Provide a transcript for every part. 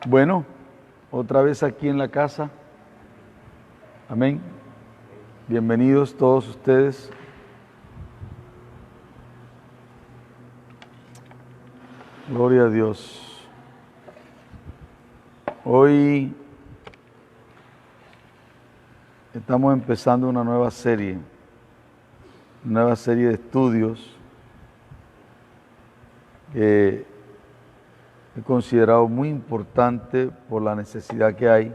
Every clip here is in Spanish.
Bueno, otra vez aquí en la casa. Amén. Bienvenidos todos ustedes. Gloria a Dios. Hoy estamos empezando una nueva serie de estudios que he considerado muy importante por la necesidad que hay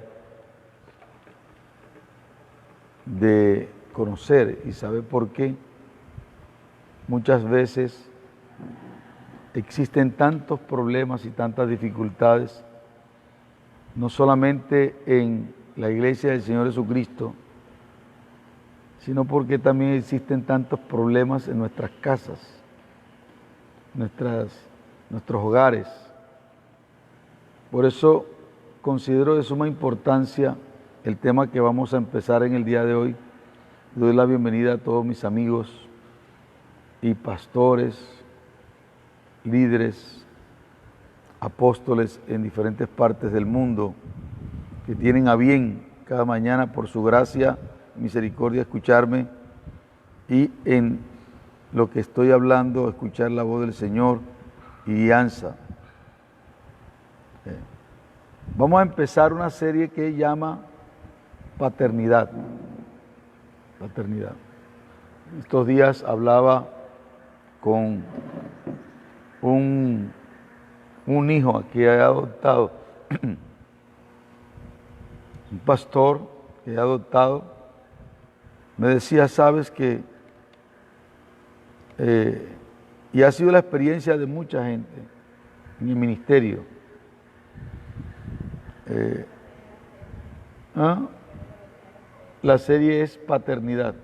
de conocer y saber por qué muchas veces existen tantos problemas y tantas dificultades, no solamente en la iglesia del Señor Jesucristo, sino porque también existen tantos problemas en nuestras casas, nuestros hogares. Por eso considero de suma importancia el tema que vamos a empezar en el día de hoy. Doy la bienvenida a todos mis amigos y pastores, líderes, apóstoles en diferentes partes del mundo que tienen a bien cada mañana por su gracia, misericordia, escucharme y en lo que estoy hablando, escuchar la voz del Señor y guianza. Vamos a empezar una serie que llama Paternidad. Paternidad. Estos días hablaba con un hijo que he adoptado, un pastor que he adoptado, me decía, sabes que, y ha sido la experiencia de mucha gente en el ministerio, la serie es Paternidad.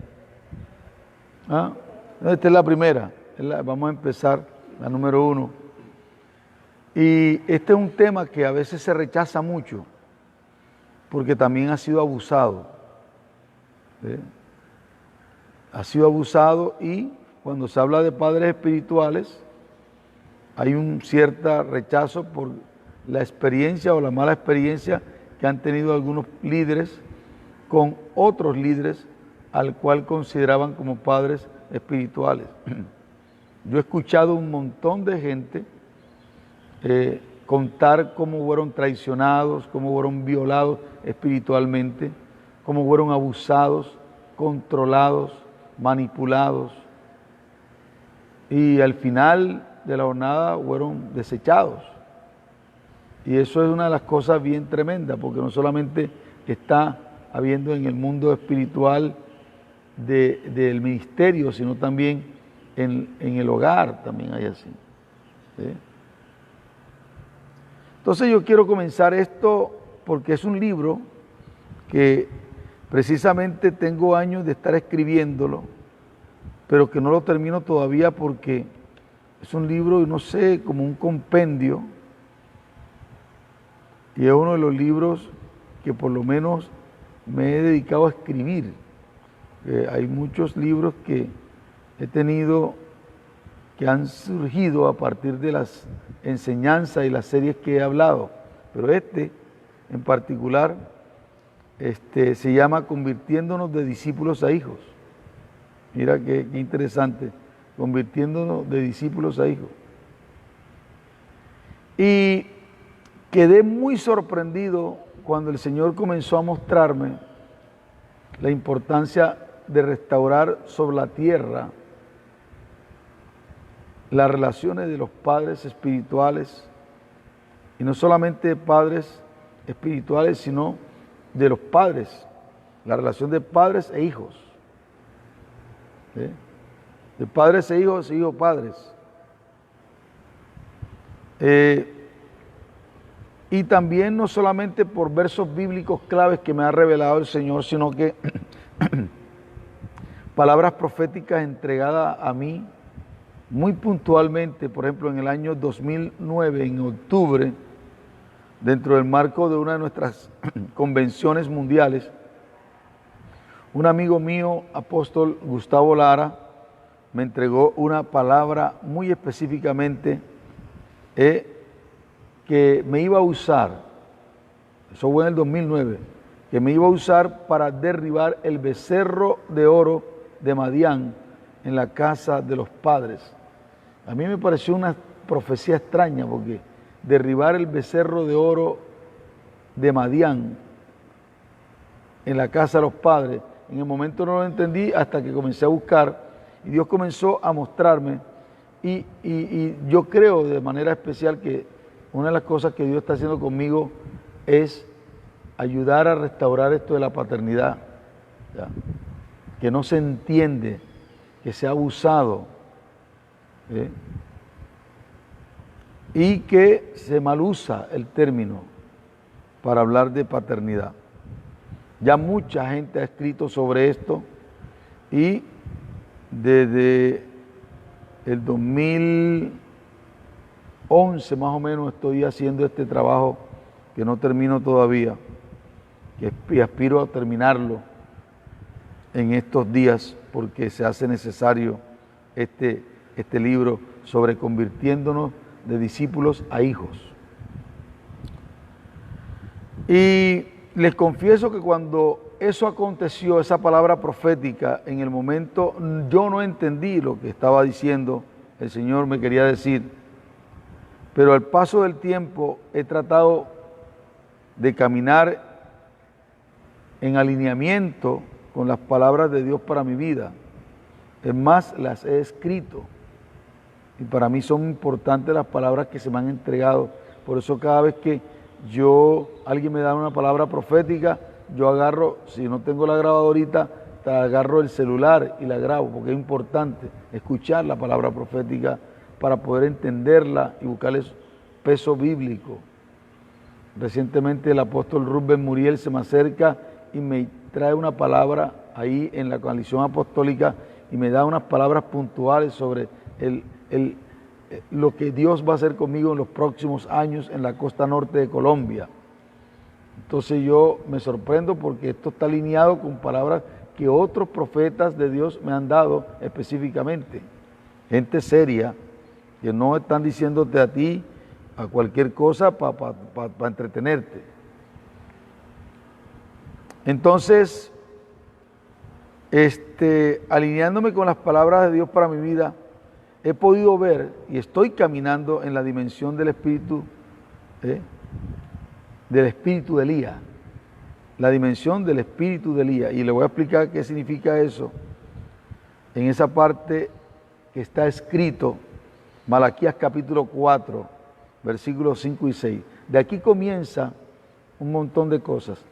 Esta es la primera, vamos a empezar, la número 1. Y este es un tema que a veces se rechaza mucho, porque también ha sido abusado. Ha sido abusado y cuando se habla de padres espirituales, hay un cierto rechazo por la experiencia o la mala experiencia que han tenido algunos líderes con otros líderes al cual consideraban como padres espirituales. Yo he escuchado un montón de gente contar cómo fueron traicionados, cómo fueron violados espiritualmente, cómo fueron abusados, controlados, manipulados y al final de la jornada fueron desechados. Y eso es una de las cosas bien tremendas, porque no solamente está habiendo en el mundo espiritual del ministerio, sino también en el hogar también hay así. ¿Sí? Entonces yo quiero comenzar esto porque es un libro que precisamente tengo años de estar escribiéndolo, pero que no lo termino todavía porque es un libro, no sé, como un compendio, y es uno de los libros que por lo menos me he dedicado a escribir. Hay muchos libros que he tenido que han surgido a partir de las enseñanzas y las series que he hablado, pero este en particular se llama Convirtiéndonos de discípulos a hijos. Mira qué interesante, convirtiéndonos de discípulos a hijos. Y quedé muy sorprendido cuando el Señor comenzó a mostrarme la importancia de restaurar sobre la tierra las relaciones de los padres espirituales, y no solamente padres espirituales, sino de los padres, la relación de padres e hijos. ¿Sí? De padres e hijos padres. Y también no solamente por versos bíblicos claves que me ha revelado el Señor, sino que palabras proféticas entregadas a mí muy puntualmente. Por ejemplo, en el año 2009, en octubre, dentro del marco de una de nuestras convenciones mundiales, un amigo mío, apóstol Gustavo Lara, me entregó una palabra muy específicamente que me iba a usar eso fue en el 2009, que me iba a usar para derribar el becerro de oro de Madián en la casa de los padres. A mí me pareció una profecía extraña, porque derribar el becerro de oro de Madián en la casa de los padres, en el momento no lo entendí hasta que comencé a buscar y Dios comenzó a mostrarme y yo creo de manera especial que una de las cosas que Dios está haciendo conmigo es ayudar a restaurar esto de la paternidad, ¿ya? Que no se entiende, que se ha abusado, ¿eh? Y que se malusa el término para hablar de paternidad. Ya mucha gente ha escrito sobre esto y desde el 2011 más o menos estoy haciendo este trabajo que no termino todavía, que aspiro a terminarlo en estos días porque se hace necesario este libro sobre convirtiéndonos de discípulos a hijos. Y les confieso que cuando eso aconteció, esa palabra profética, en el momento yo no entendí lo que estaba diciendo el Señor me quería decir, pero al paso del tiempo he tratado de caminar en alineamiento con las palabras de Dios para mi vida. Es más, las he escrito y para mí son importantes las palabras que se me han entregado. Por eso cada vez que alguien me da una palabra profética, yo agarro, si no tengo la grabadorita, agarro el celular y la grabo, porque es importante escuchar la palabra profética para poder entenderla y buscarle peso bíblico. Recientemente el apóstol Rubén Muriel se me acerca y me trae una palabra ahí en la coalición apostólica y me da unas palabras puntuales sobre lo que Dios va a hacer conmigo en los próximos años en la costa norte de Colombia. Entonces yo me sorprendo porque esto está alineado con palabras que otros profetas de Dios me han dado específicamente. Gente seria que no están diciéndote a ti a cualquier cosa para entretenerte. Entonces, alineándome con las palabras de Dios para mi vida, he podido ver y estoy caminando en la dimensión del espíritu de Elías, la dimensión del espíritu de Elías. Y le voy a explicar qué significa eso en esa parte que está escrito, Malaquías capítulo 4, versículos 5 y 6. De aquí comienza un montón de cosas.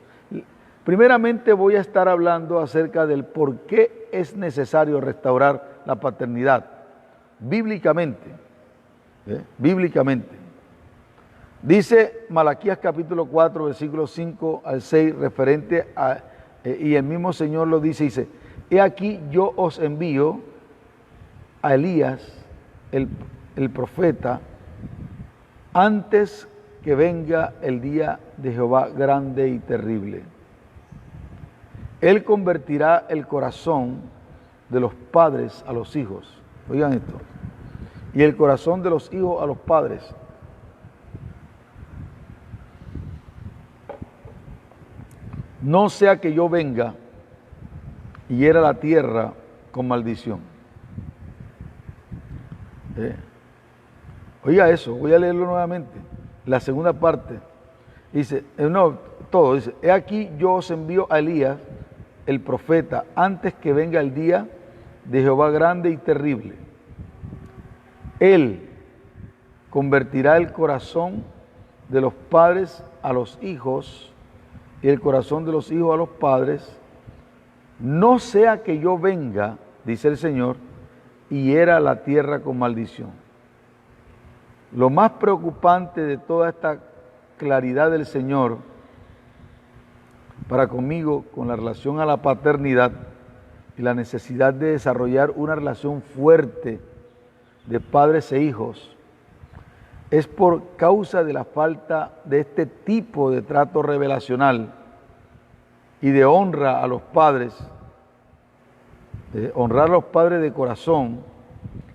Primeramente voy a estar hablando acerca del por qué es necesario restaurar la paternidad, bíblicamente. Bíblicamente. Dice Malaquías capítulo 4, versículos 5 al 6, referente a, y el mismo Señor lo dice, he aquí yo os envío a Elías, el profeta, antes que venga el día de Jehová grande y terrible. Él convertirá el corazón de los padres a los hijos. Oigan esto. Y el corazón de los hijos a los padres. No sea que yo venga y hiera la tierra con maldición. Oiga eso, voy a leerlo nuevamente. La segunda parte. Dice, dice, he aquí yo os envío a Elías, el profeta, antes que venga el día de Jehová grande y terrible. Él convertirá el corazón de los padres a los hijos y el corazón de los hijos a los padres, no sea que yo venga, dice el Señor, y hiera la tierra con maldición. Lo más preocupante de toda esta claridad del Señor para conmigo, con la relación a la paternidad y la necesidad de desarrollar una relación fuerte de padres e hijos, es por causa de la falta de este tipo de trato revelacional y de honra a los padres, de honrar a los padres de corazón.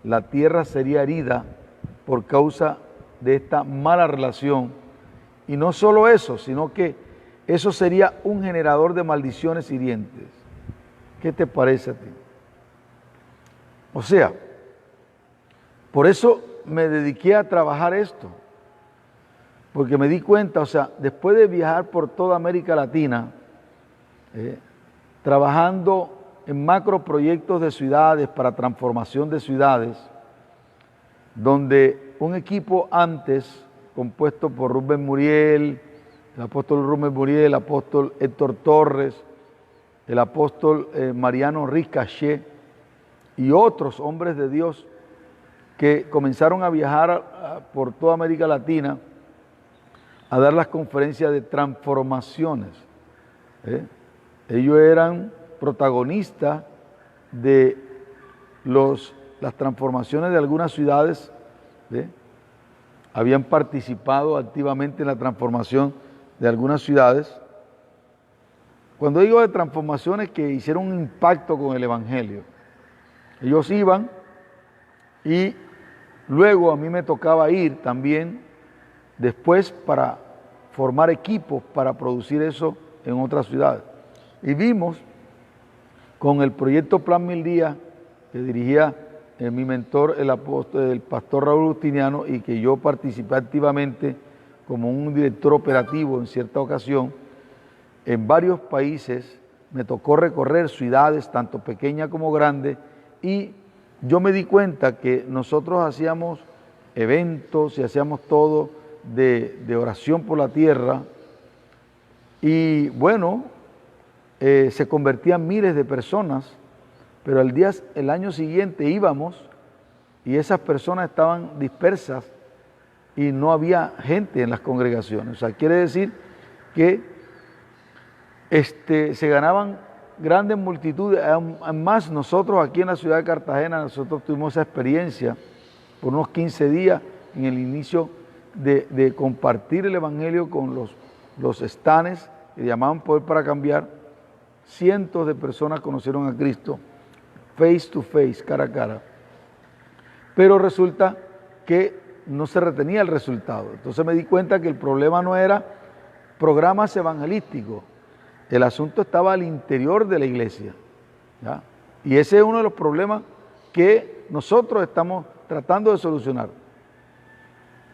La tierra sería herida por causa de esta mala relación. Y no solo eso, sino que eso sería un generador de maldiciones hirientes. ¿Qué te parece a ti? O sea, por eso me dediqué a trabajar esto, porque me di cuenta, o sea, después de viajar por toda América Latina, trabajando en macroproyectos de ciudades para transformación de ciudades, donde un equipo antes, compuesto por Rubén Muriel, el apóstol Rubén Muriel, el apóstol Héctor Torres, el apóstol Mariano Ricaché y otros hombres de Dios que comenzaron a viajar por toda América Latina a dar las conferencias de transformaciones. Ellos eran protagonistas de las transformaciones de algunas ciudades, habían participado activamente en la transformación de algunas ciudades. Cuando digo de transformaciones, que hicieron un impacto con el Evangelio. Ellos iban y luego a mí me tocaba ir también después para formar equipos para producir eso en otras ciudades. Y vimos con el proyecto Plan 1000 Días, que dirigía mi mentor, el pastor Raúl Justiniano, y que yo participé activamente como un director operativo en cierta ocasión, en varios países me tocó recorrer ciudades, tanto pequeñas como grandes, y yo me di cuenta que nosotros hacíamos eventos y hacíamos todo de oración por la tierra, y bueno, se convertían miles de personas, pero el año siguiente íbamos y esas personas estaban dispersas y no había gente en las congregaciones. O sea, quiere decir que se ganaban grandes multitudes. Además, nosotros aquí en la ciudad de Cartagena, nosotros tuvimos esa experiencia por unos 15 días en el inicio de compartir el Evangelio con los estanes que llamaban Poder para Cambiar. Cientos de personas conocieron a Cristo face to face, cara a cara. Pero resulta que no se retenía el resultado. Entonces me di cuenta que el problema no era programas evangelísticos, el asunto estaba al interior de la iglesia, ¿ya? Y ese es uno de los problemas que nosotros estamos tratando de solucionar.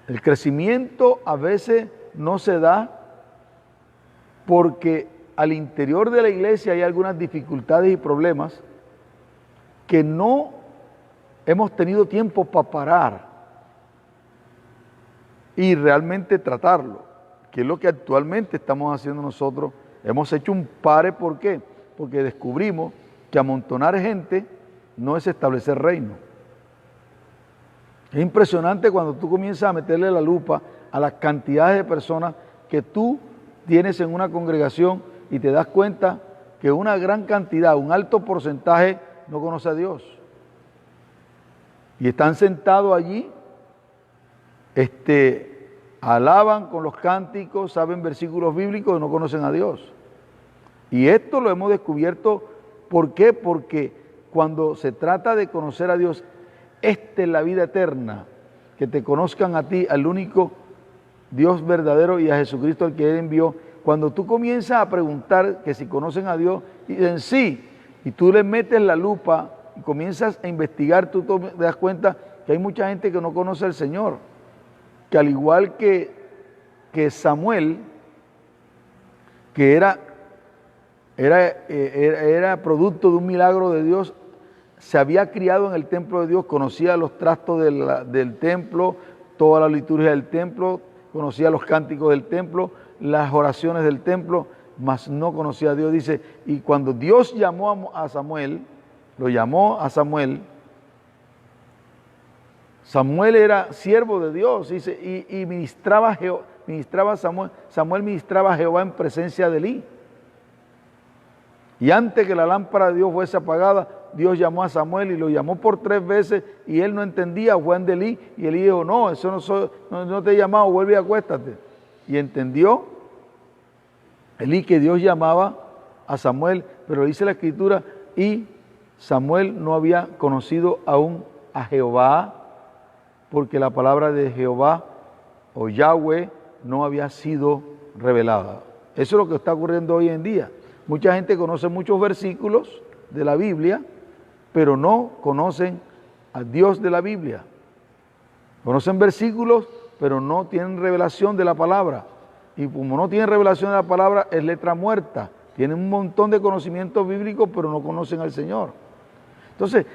El crecimiento a veces no se da porque al interior de la iglesia hay algunas dificultades y problemas que no hemos tenido tiempo para parar y realmente tratarlo, que es lo que actualmente estamos haciendo nosotros. Hemos hecho un pare, ¿por qué? Porque descubrimos que amontonar gente no es establecer reino. Es impresionante cuando tú comienzas a meterle la lupa a las cantidades de personas que tú tienes en una congregación y te das cuenta que una gran cantidad, un alto porcentaje, no conoce a Dios. Y están sentados allí, alaban con los cánticos, saben versículos bíblicos y no conocen a Dios. Y esto lo hemos descubierto, ¿por qué? Porque cuando se trata de conocer a Dios, esta es la vida eterna, que te conozcan a ti, al único Dios verdadero, y a Jesucristo el que Él envió. Cuando tú comienzas a preguntar que si conocen a Dios, y dicen sí, y tú le metes la lupa y comienzas a investigar, tú te das cuenta que hay mucha gente que no conoce al Señor, que al igual que Samuel, que era producto de un milagro de Dios, se había criado en el templo de Dios, conocía los trastos del templo, toda la liturgia del templo, conocía los cánticos del templo, las oraciones del templo, mas no conocía a Dios. Dice, y cuando Dios llamó a Samuel, lo llamó a Samuel, Samuel era siervo de Dios, dice, y ministraba Samuel ministraba a Jehová en presencia de Elí. Y antes que la lámpara de Dios fuese apagada, Dios llamó a Samuel y lo llamó por 3 veces y él no entendía, Juan de Elí, y Elí dijo, no, eso no te he llamado, vuelve y acuéstate. Y entendió Elí que Dios llamaba a Samuel, pero dice la Escritura, y Samuel no había conocido aún a Jehová, porque la palabra de Jehová o Yahweh no había sido revelada. Eso es lo que está ocurriendo hoy en día. Mucha gente conoce muchos versículos de la Biblia, pero no conocen a Dios de la Biblia. Conocen versículos, pero no tienen revelación de la palabra. Y como no tienen revelación de la palabra, es letra muerta. Tienen un montón de conocimientos bíblicos, pero no conocen al Señor. Entonces,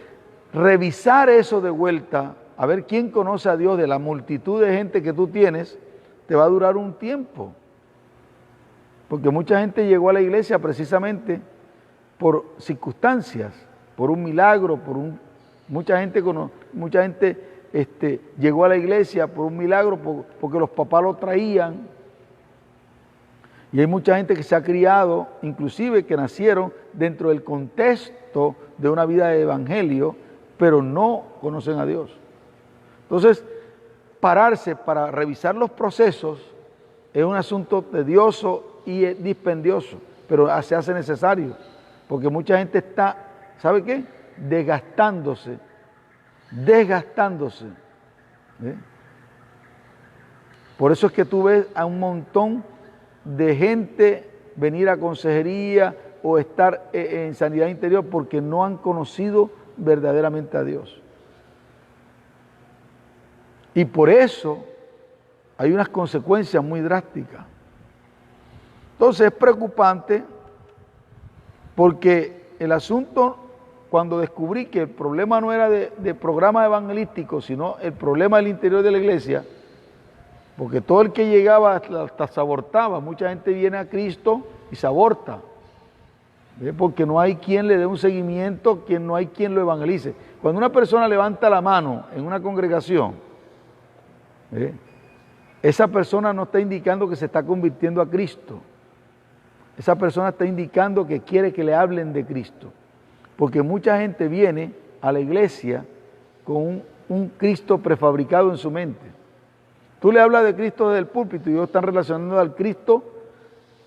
revisar eso de vuelta, a ver quién conoce a Dios de la multitud de gente que tú tienes, te va a durar un tiempo. Porque mucha gente llegó a la iglesia precisamente por circunstancias, por un milagro, mucha gente llegó a la iglesia por un milagro, porque los papás lo traían. Y hay mucha gente que se ha criado, inclusive que nacieron dentro del contexto de una vida de evangelio, pero no conocen a Dios. Entonces, pararse para revisar los procesos es un asunto tedioso y dispendioso, pero se hace necesario, porque mucha gente está, ¿sabe qué? Desgastándose. Por eso es que tú ves a un montón de gente venir a consejería o estar en sanidad interior porque no han conocido verdaderamente a Dios. Y por eso hay unas consecuencias muy drásticas. Entonces es preocupante porque el asunto, cuando descubrí que el problema no era de programa evangelístico, sino el problema del interior de la iglesia, porque todo el que llegaba hasta se abortaba. Mucha gente viene a Cristo y se aborta, ¿ve? Porque no hay quien le dé un seguimiento, no hay quien lo evangelice. Cuando una persona levanta la mano en una congregación, ¿ve? Esa persona no está indicando que se está convirtiendo a Cristo. Esa persona está indicando que quiere que le hablen de Cristo. Porque mucha gente viene a la iglesia con un Cristo prefabricado en su mente. Tú le hablas de Cristo desde el púlpito y ellos están relacionando al Cristo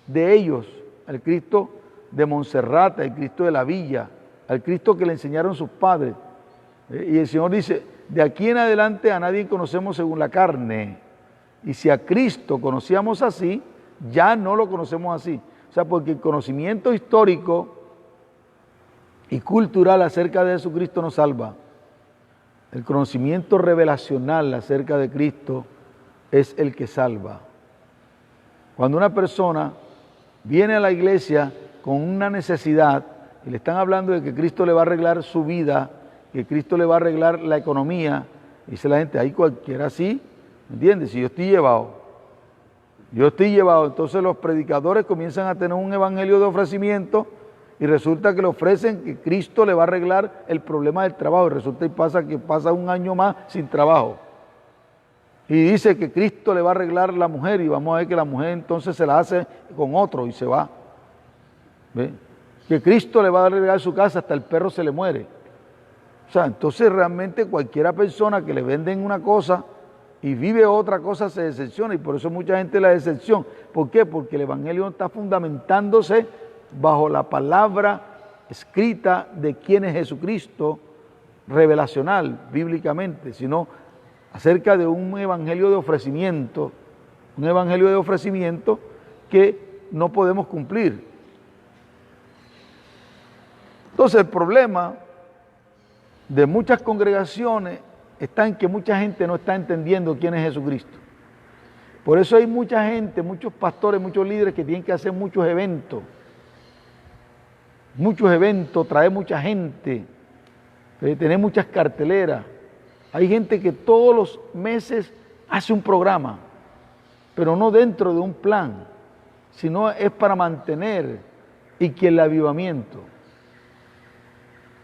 de ellos, al Cristo de Monserrate, al Cristo de la villa, al Cristo que le enseñaron sus padres. Y el Señor dice, de aquí en adelante a nadie conocemos según la carne. Y si a Cristo conocíamos así, ya no lo conocemos así. O sea, porque el conocimiento histórico y cultural acerca de Jesucristo nos salva. El conocimiento revelacional acerca de Cristo es el que salva. Cuando una persona viene a la iglesia con una necesidad y le están hablando de que Cristo le va a arreglar su vida, que Cristo le va a arreglar la economía, dice la gente, ahí cualquiera así, ¿entiendes? Si yo estoy llevado, entonces los predicadores comienzan a tener un evangelio de ofrecimiento y resulta que le ofrecen que Cristo le va a arreglar el problema del trabajo y resulta que pasa un año más sin trabajo. Y dice que Cristo le va a arreglar la mujer y vamos a ver que la mujer entonces se la hace con otro y se va. ¿Ve? Que Cristo le va a arreglar su casa, hasta el perro se le muere. O sea, entonces realmente cualquiera persona que le venden una cosa y vive otra cosa se decepciona y por eso mucha gente la decepción. ¿Por qué? Porque el evangelio no está fundamentándose bajo la palabra escrita de quién es Jesucristo, revelacional, bíblicamente, sino acerca de un evangelio de ofrecimiento que no podemos cumplir. Entonces el problema de muchas congregaciones está en que mucha gente no está entendiendo quién es Jesucristo. Por eso hay mucha gente, muchos pastores, muchos líderes que tienen que hacer muchos eventos, traer mucha gente, tener muchas carteleras. Hay gente que todos los meses hace un programa, pero no dentro de un plan, sino es para mantener y que el avivamiento.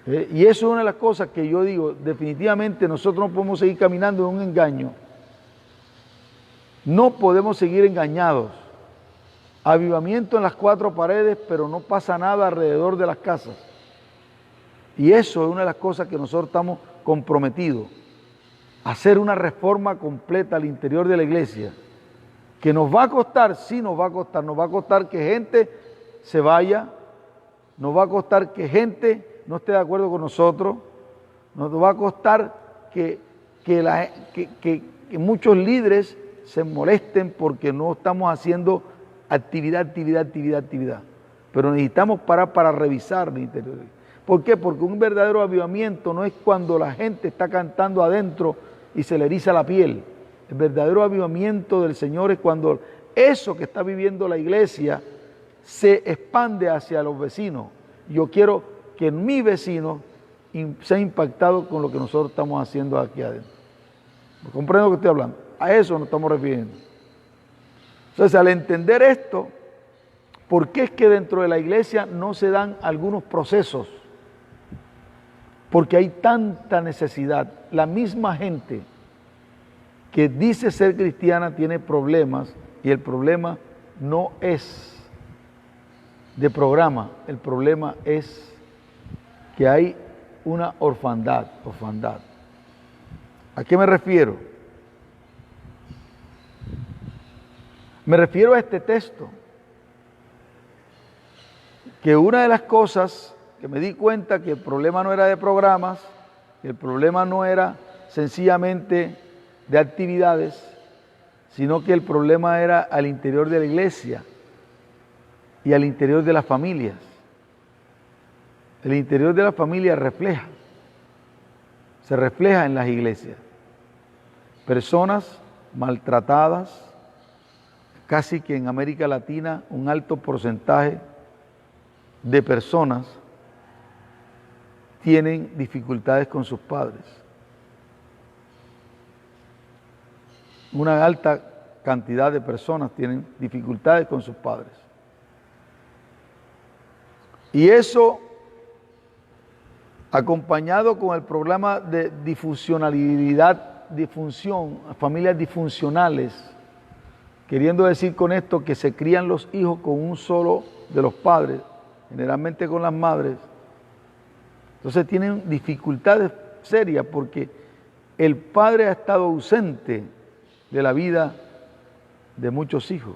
Y eso es una de las cosas que yo digo, definitivamente nosotros no podemos seguir caminando en un engaño. No podemos seguir engañados. Avivamiento en las cuatro paredes, pero no pasa nada alrededor de las casas. Y eso es una de las cosas que nosotros estamos comprometidos. Hacer una reforma completa al interior de la iglesia. Que nos va a costar, sí nos va a costar que gente se vaya, nos va a costar que gente no esté de acuerdo con nosotros, nos va a costar que muchos líderes se molesten porque no estamos haciendo actividad. Pero necesitamos parar para revisar el interior. ¿Por qué? Porque un verdadero avivamiento no es cuando la gente está cantando adentro y se le eriza la piel. El verdadero avivamiento del Señor es cuando eso que está viviendo la iglesia se expande hacia los vecinos. Yo quiero que mi vecino sea impactado con lo que nosotros estamos haciendo aquí adentro. ¿Comprendo lo que estoy hablando? A eso nos estamos refiriendo. Entonces, al entender esto, ¿por qué es que dentro de la iglesia no se dan algunos procesos? Porque hay tanta necesidad. La misma gente que dice ser cristiana tiene problemas, y el problema no es de programa, el problema es que hay una orfandad. ¿A qué me refiero? Me refiero a este texto, que una de las cosas que me di cuenta que el problema no era de programas, que el problema no era sencillamente de actividades, sino que el problema era al interior de la iglesia y al interior de las familias. El interior de la familia se refleja en las iglesias. Personas maltratadas, casi que en América Latina un alto porcentaje de personas tienen dificultades con sus padres. Una alta cantidad de personas tienen dificultades con sus padres. Y eso, acompañado con el problema de disfunción, familias disfuncionales, queriendo decir con esto que se crían los hijos con un solo de los padres, generalmente con las madres. Entonces tienen dificultades serias porque el padre ha estado ausente de la vida de muchos hijos.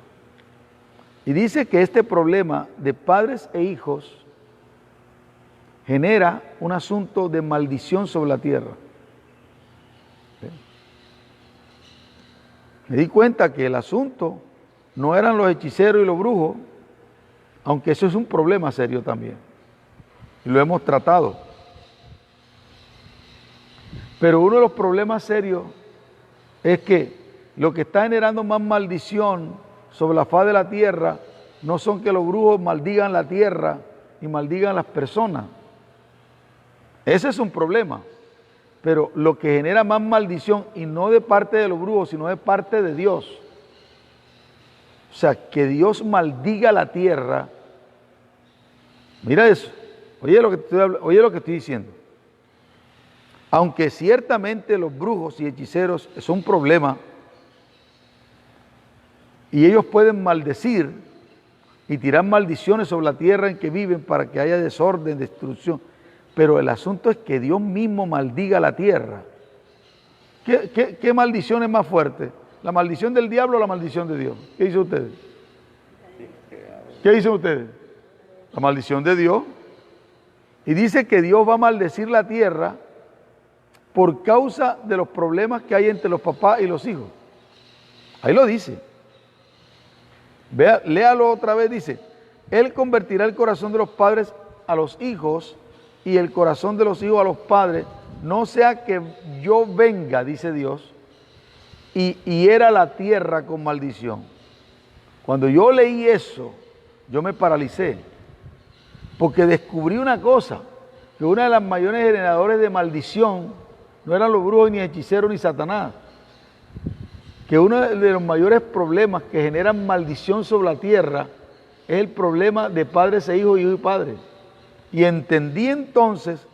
Y dice que este problema de padres e hijos genera un asunto de maldición sobre la tierra. Me di cuenta que el asunto no eran los hechiceros y los brujos, aunque eso es un problema serio también, y lo hemos tratado. Pero uno de los problemas serios es que lo que está generando más maldición sobre la faz de la tierra no son que los brujos maldigan la tierra y maldigan las personas. Ese es un problema. Pero lo que genera más maldición, y no de parte de los brujos, sino de parte de Dios. O sea, que Dios maldiga la tierra. Mira eso. Oye lo que estoy diciendo. Aunque ciertamente los brujos y hechiceros son un problema, y ellos pueden maldecir y tirar maldiciones sobre la tierra en que viven para que haya desorden, destrucción. Pero el asunto es que Dios mismo maldiga la tierra. ¿Qué maldición es más fuerte? ¿La maldición del diablo o la maldición de Dios? ¿Qué dicen ustedes? ¿Qué dicen ustedes? La maldición de Dios. Y dice que Dios va a maldecir la tierra por causa de los problemas que hay entre los papás y los hijos. Ahí lo dice. Léalo otra vez, dice: Él convertirá el corazón de los padres a los hijos y el corazón de los hijos a los padres, no sea que yo venga, dice Dios, y hiera la tierra con maldición. Cuando yo leí eso, yo me paralicé, porque descubrí una cosa, que una de las mayores generadores de maldición no eran los brujos, ni hechiceros, ni Satanás, que uno de los mayores problemas que generan maldición sobre la tierra es el problema de padres e hijos, hijos y padres. Y entendí entonces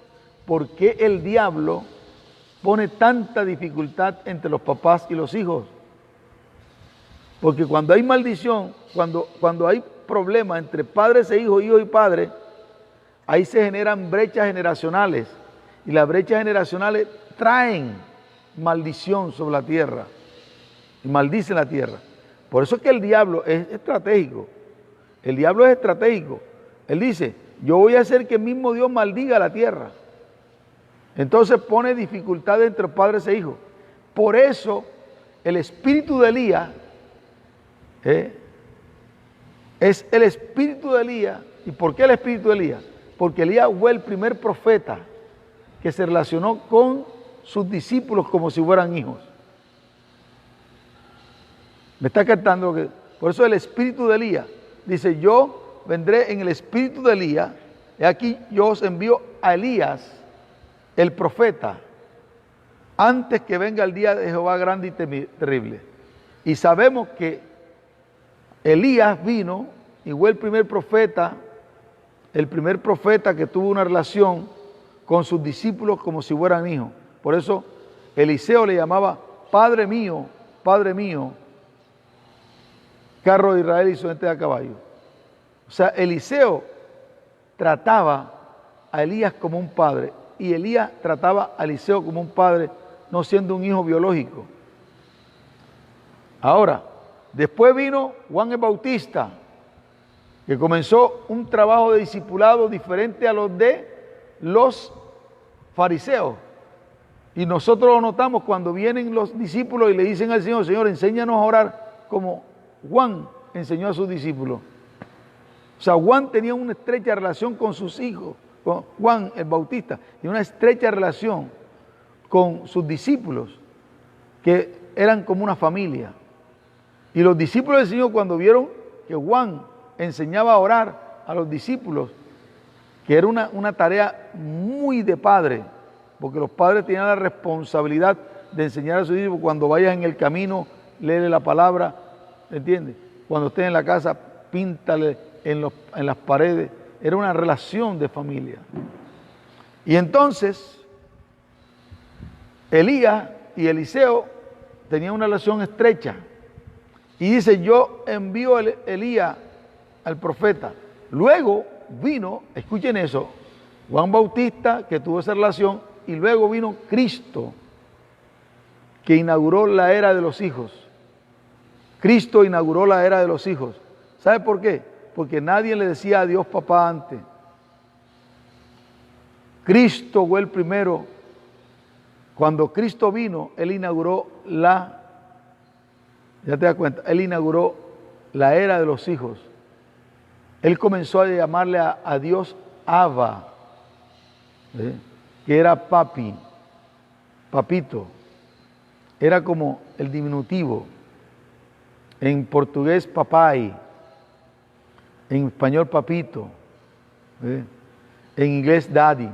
por qué el diablo pone tanta dificultad entre los papás y los hijos. Porque cuando hay maldición, cuando hay problemas entre padres e hijos, hijos y padres, ahí se generan brechas generacionales. Y las brechas generacionales traen maldición sobre la tierra. Y maldicen la tierra. Por eso es que el diablo es estratégico. El diablo es estratégico. Él dice: yo voy a hacer que el mismo Dios maldiga la tierra. Entonces pone dificultad entre padres e hijos. Por eso el espíritu de Elías es el espíritu de Elías. ¿Y por qué el espíritu de Elías? Porque Elías fue el primer profeta que se relacionó con sus discípulos como si fueran hijos. ¿Me está captando? Por eso el espíritu de Elías dice: yo vendré en el espíritu de Elías, y aquí yo os envío a Elías, el profeta, antes que venga el día de Jehová grande y terrible. Y sabemos que Elías vino y fue el primer profeta que tuvo una relación con sus discípulos como si fueran hijos. Por eso Eliseo le llamaba Padre mío, carro de Israel y su gente a caballo. O sea, Eliseo trataba a Elías como un padre, y Elías trataba a Eliseo como un padre, no siendo un hijo biológico. Ahora, después vino Juan el Bautista, que comenzó un trabajo de discipulado diferente a los de los fariseos. Y nosotros lo notamos cuando vienen los discípulos y le dicen al Señor: Señor, enséñanos a orar como Juan enseñó a sus discípulos. O sea, Juan tenía una estrecha relación con sus hijos, con Juan el Bautista, y una estrecha relación con sus discípulos, que eran como una familia. Y los discípulos del Señor, cuando vieron que Juan enseñaba a orar a los discípulos, que era una tarea muy de padre, porque los padres tenían la responsabilidad de enseñar a sus discípulos: cuando vayas en el camino, léele la palabra, ¿entiendes? Cuando estés en la casa, píntale en las paredes. Era una relación de familia. Y entonces, Elías y Eliseo tenían una relación estrecha. Y dice: yo envío a Elías, al profeta. Luego vino, escuchen eso, Juan Bautista, que tuvo esa relación, y luego vino Cristo, que inauguró la era de los hijos. Cristo inauguró la era de los hijos. ¿Sabe por qué? Porque nadie le decía a Dios papá antes. Cristo fue el primero. Cuando Cristo vino, Él inauguró ya te das cuenta, Él inauguró la era de los hijos. Él comenzó a llamarle a Dios Abba, que era papi, papito. Era como el diminutivo. En portugués, papai. En español, papito. En inglés, daddy.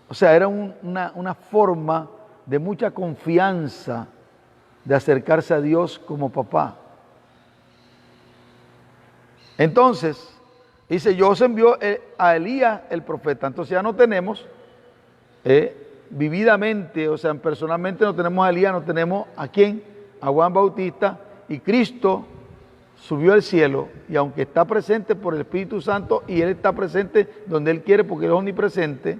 O sea, era una forma de mucha confianza de acercarse a Dios como papá. Entonces, dice: yo os envío a Elías el profeta. Entonces ya no tenemos vividamente, o sea, personalmente no tenemos a Elías, no tenemos a quién, a Juan Bautista, y Cristo subió al cielo, y aunque está presente por el Espíritu Santo, y Él está presente donde Él quiere porque Él es omnipresente,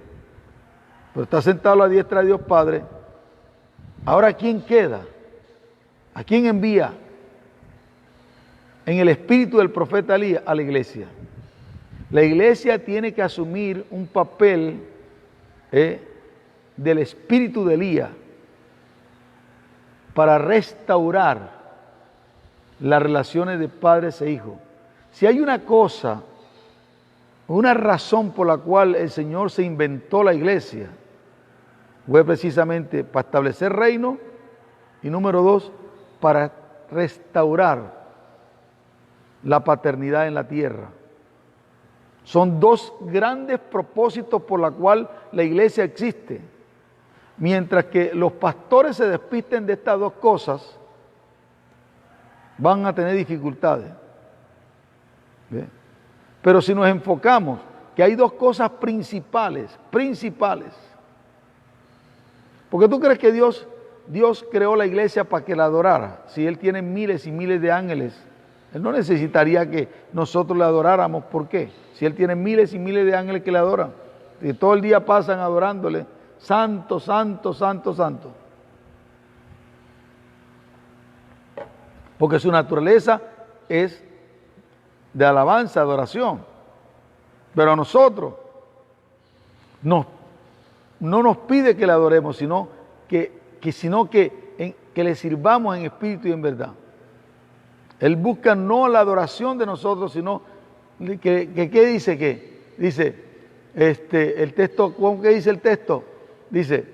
pero está sentado a la diestra de Dios Padre. Ahora, ¿quién queda? ¿A quién envía? En el espíritu del profeta Elías a la iglesia. La iglesia tiene que asumir un papel del espíritu de Elías para restaurar las relaciones de padres e hijos. Si hay una cosa, una razón por la cual el Señor se inventó la iglesia, fue precisamente para establecer reino, y número 2, para restaurar la paternidad en la tierra. Son dos grandes propósitos por los cuales la iglesia existe. Mientras que los pastores se despisten de estas dos cosas, van a tener dificultades. ¿Ve? Pero si nos enfocamos que hay dos cosas principales, ¿por qué tú crees que Dios creó la iglesia para que la adorara? Si Él tiene miles y miles de ángeles, Él no necesitaría que nosotros le adoráramos. ¿Por qué? Si Él tiene miles y miles de ángeles que le adoran, y todo el día pasan adorándole: santo, santo, santo, santo. Porque su naturaleza es de alabanza, adoración. Pero a nosotros no nos pide que le adoremos, sino que le sirvamos en espíritu y en verdad. Él busca no la adoración de nosotros, sino ¿qué dice? ¿Qué? Dice, el texto, ¿cómo que dice el texto? Dice,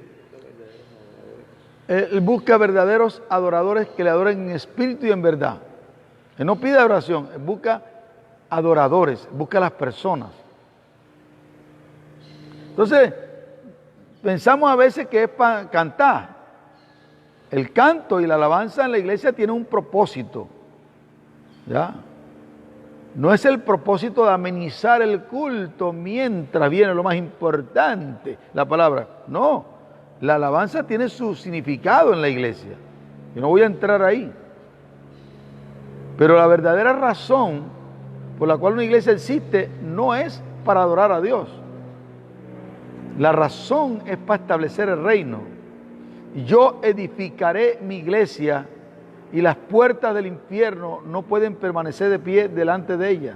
Él busca verdaderos adoradores que le adoren en espíritu y en verdad. Él no pide adoración, Él busca adoradores, busca a las personas. Entonces, pensamos a veces que es para cantar. El canto y la alabanza en la iglesia tienen un propósito, ¿ya? No es el propósito de amenizar el culto mientras viene lo más importante, la palabra. No, la alabanza tiene su significado en la iglesia. Yo no voy a entrar ahí. Pero la verdadera razón por la cual una iglesia existe no es para adorar a Dios. La razón es para establecer el reino. Yo edificaré mi iglesia y las puertas del infierno no pueden permanecer de pie delante de ella.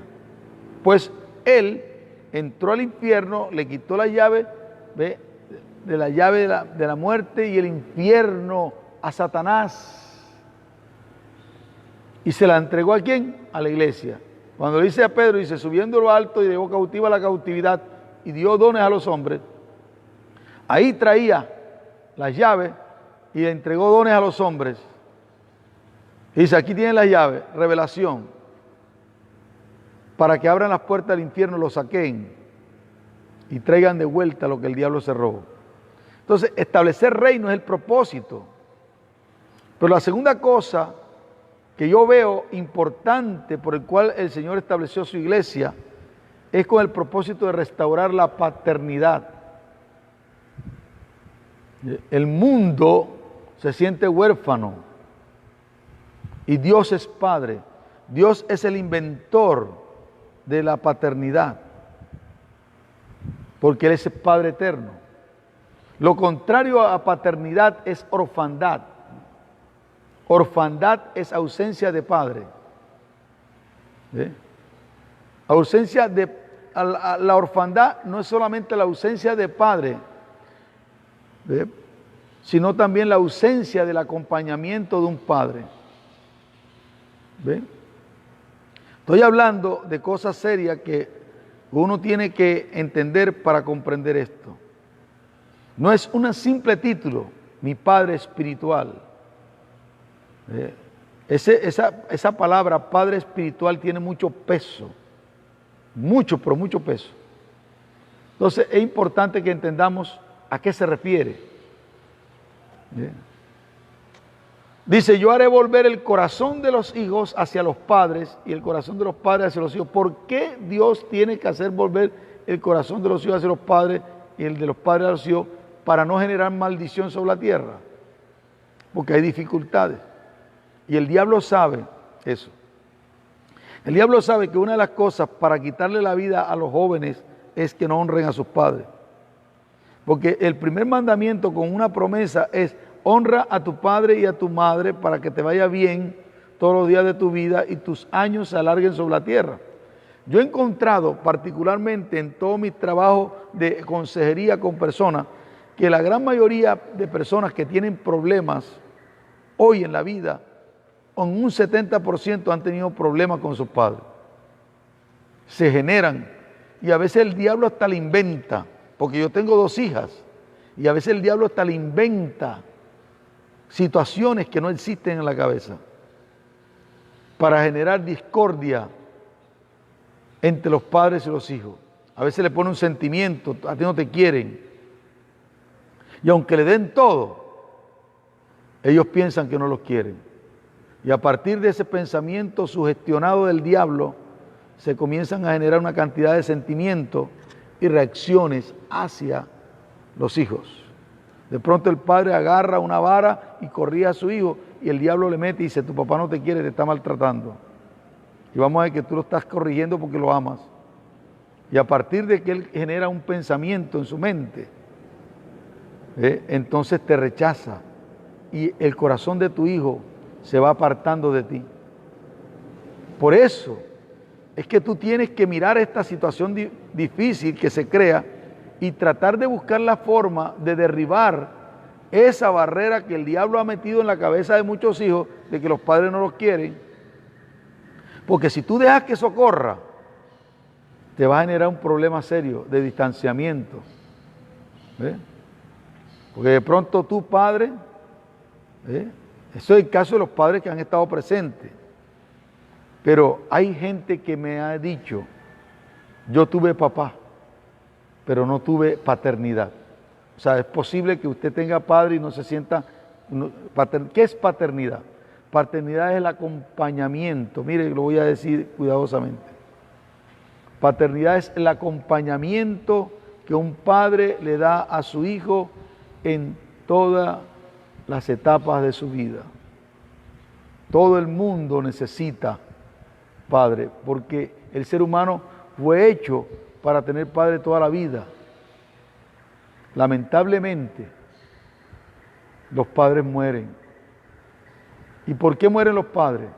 Pues Él entró al infierno, le quitó la llave, ¿ve? De la llave de la muerte y el infierno a Satanás. ¿Y se la entregó a quién? A la iglesia. Cuando dice a Pedro, dice, subiendo lo alto y llevó cautiva la cautividad y dio dones a los hombres, ahí traía las llaves y le entregó dones a los hombres. Dice, aquí tienen las llaves, revelación, para que abran las puertas del infierno, lo saquen y traigan de vuelta lo que el diablo se robó. Entonces, establecer reino es el propósito. Pero la segunda cosa que yo veo importante por el cual el Señor estableció su iglesia es con el propósito de restaurar la paternidad. El mundo se siente huérfano y Dios es Padre. Dios es el inventor de la paternidad, porque Él es el Padre eterno. Lo contrario a paternidad es orfandad. Orfandad es ausencia de padre. ¿Sí? La orfandad no es solamente la ausencia de padre, ¿sí? Sino también la ausencia del acompañamiento de un padre. ¿Sí? Estoy hablando de cosas serias que uno tiene que entender para comprender esto. No es un simple título, mi padre espiritual. Esa palabra padre espiritual tiene mucho peso, pero mucho peso. Entonces es importante que entendamos a qué se refiere. Dice, yo haré volver el corazón de los hijos hacia los padres y el corazón de los padres hacia los hijos. ¿Por qué Dios tiene que hacer volver el corazón de los hijos hacia los padres y el de los padres hacia los hijos para no generar maldición sobre la tierra? Porque hay dificultades. Y el diablo sabe eso. El diablo sabe que una de las cosas para quitarle la vida a los jóvenes es que no honren a sus padres. Porque el primer mandamiento con una promesa es honra a tu padre y a tu madre para que te vaya bien todos los días de tu vida y tus años se alarguen sobre la tierra. Yo he encontrado particularmente en todo mi trabajo de consejería con personas que la gran mayoría de personas que tienen problemas hoy en la vida, en un 70% han tenido problemas con sus padres. Se generan y a veces el diablo hasta le inventa, porque yo tengo 2 hijas y a veces el diablo hasta le inventa situaciones que no existen en la cabeza para generar discordia entre los padres y los hijos. A veces le pone un sentimiento, a ti no te quieren. Y aunque le den todo, ellos piensan que no los quieren. Y a partir de ese pensamiento sugestionado del diablo, se comienzan a generar una cantidad de sentimientos y reacciones hacia los hijos. De pronto el padre agarra una vara y corría a su hijo y el diablo le mete y dice, tu papá no te quiere, te está maltratando. Y vamos a ver que tú lo estás corrigiendo porque lo amas. Y a partir de que él genera un pensamiento en su mente, entonces te rechaza y el corazón de tu hijo se va apartando de ti. Por eso es que tú tienes que mirar esta situación difícil que se crea y tratar de buscar la forma de derribar esa barrera que el diablo ha metido en la cabeza de muchos hijos de que los padres no los quieren Porque si tú dejas que eso corra, te va a generar un problema serio de distanciamiento. ¿Ves? Porque de pronto tu padre, eso es el caso de los padres que han estado presentes. Pero hay gente que me ha dicho, yo tuve papá, pero no tuve paternidad. O sea, es posible que usted tenga padre y no se sienta... ¿Qué es paternidad? Paternidad es el acompañamiento. Mire, lo voy a decir cuidadosamente. Paternidad es el acompañamiento que un padre le da a su hijo en todas las etapas de su vida. Todo el mundo necesita padre, porque el ser humano fue hecho para tener padre toda la vida. Lamentablemente, los padres mueren. ¿Y por qué mueren los padres?